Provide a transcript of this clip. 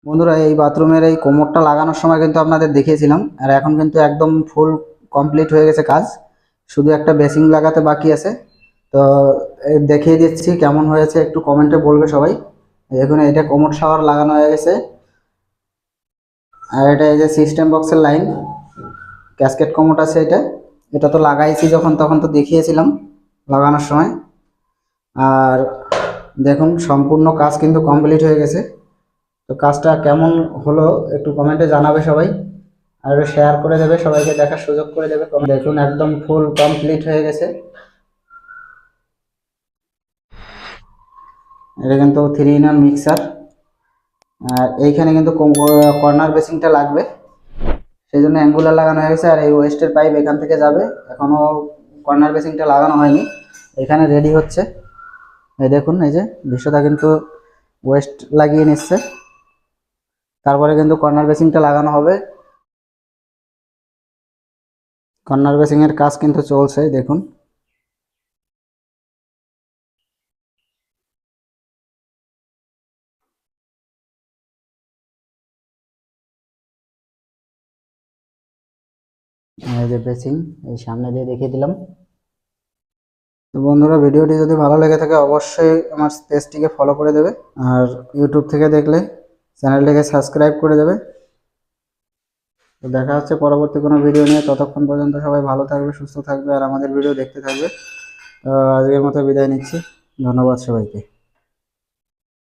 বন্ধুরা, এই বাথরুমের এই কোমরটা লাগানোর সময় কিন্তু আপনাদের দেখিয়েছিলাম, আর এখন কিন্তু একদম ফুল কমপ্লিট হয়ে গেছে কাজ। শুধু একটা বেসিং লাগাতে বাকি আছে। তো দেখিয়ে দিচ্ছি কেমন হয়েছে, একটু কমেন্টে বলবে সবাই। দেখুন, এটা কোমর শাওয়ার লাগানো হয়ে গেছে। আর এটা এই যে সিস্টেম বক্সের লাইন, ক্যাসকেট কোমর আছে এটা। এটা তো লাগাইছি যখন, তখন তো দেখিয়েছিলাম লাগানোর সময়। আর দেখুন, সম্পূর্ণ কাজ কিন্তু কমপ্লিট হয়ে গেছে। তো কাজটা কেমন হলো একটু কমেন্টে জানাবে সবাই, আর শেয়ার করে দেবে, সবাইকে দেখার সুযোগ করে দেবে। দেখুন, একদম ফুল কমপ্লিট হয়ে গেছে। এটা কিন্তু 3 in 1 মিক্সার। আর এইখানে কিন্তু কর্নার বেসিংটা লাগবে, সেই জন্য অ্যাঙ্গুলার লাগানো হয়ে গেছে। আর এই ওয়েস্টের পাইপ এখান থেকে যাবে, এখনো কর্নার বেসিংটা লাগানো হয়নি, এখানে রেডি হচ্ছে। এই দেখুন, এই যে বিশ্বদা কিন্তু ওয়েস্ট লাগিয়ে নিচ্ছে, তারপরে কিন্তু কর্নার বেসিংটা লাগানো হবে। কর্নার বেসিং এর কাজ কিন্তু চলছে, দেখুন। এই যে বেসিং, এই সামনে দিয়ে দেখিয়ে দিলাম। তো বন্ধুরা, ভিডিওটি যদি ভালো লেগে থাকে অবশ্যই আমার পেজটিকে ফলো করে দেবে, আর ইউটিউব থেকে দেখলে চ্যানেলটিকে সাবস্ক্রাইব করে দেবে। তো দেখা হচ্ছে পরবর্তী কোনো ভিডিও নিয়ে। ততক্ষণ পর্যন্ত সবাই ভালো থাকবে, সুস্থ থাকবে, আর আমাদের ভিডিও দেখতে থাকবে। তো আজকের মতো বিদায় নিচ্ছি। ধন্যবাদ সবাইকে।